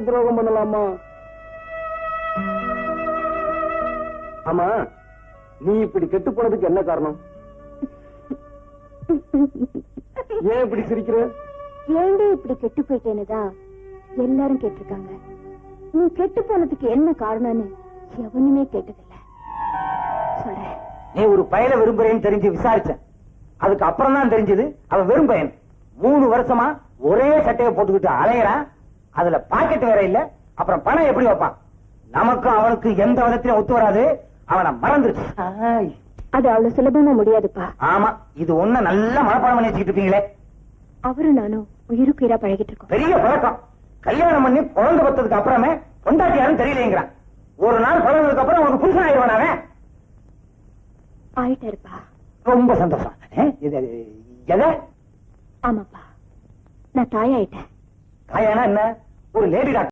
துரோகம் பண்ணலாமா? ஆமா, நீ இப்படி கெட்டு போனதுக்கு என்ன காரணம்? ஏன் இப்படி சிரிக்கிற? ஏண்டே இப்படி கெட்டு போயிட்டேன்னுதான் எல்லாரும் கேட்டிருக்காங்க. நீ கெட்டு போனதுக்கு என்ன காரணம்னு எவனுமே கேட்டதில்ல. சொல்றேன். நீ ஒரு பயலை விரும்புறேன்னு தெரிஞ்சு விசாரிச்சேன். அதுக்கு அப்புறம் தான் தெரிஞ்சது அவன் வெறும் பையன். 3 வருஷமா ஒரே சட்டையை போட்டுக்கிட்டு அலையறான். அதுல பாக்கெட் வேற இல்ல. அப்புறம் பணம் எப்படி வைப்பான்? நமக்கும் அவனுக்கு எந்த விதத்திலும் ஒத்து வராது. அவனை மறந்துருச்சு. அது அவ்வளவு சுலபமா முடியாதுப்பா. ஆமா, இது ஒண்ணு நல்ல மனப்பாடம் பண்ணி வச்சுக்கிட்டு இருப்பீங்களே. அவரும் நானும் உயிருக்கு உயிரா பழகிட்டு இருக்கோம். பெரிய பழக்கம். கல்யாணம் பண்ணி குழந்தை பத்ததுக்கு அப்புறமே பொண்டாட்டி யாரும் தெரியலங்கிறான். ஒரு நாள் பழகினதுக்கு அப்புறம் உனக்கு புருஷன் ஆயிடுவானே. ஆயிட்டாருப்பா. ரொம்ப சந்தோஷம். எதை? ஆமாப்பா, நான் தாயாயிட்டேன். தாயானா என்ன? ஒரு லேடி டாக்டர்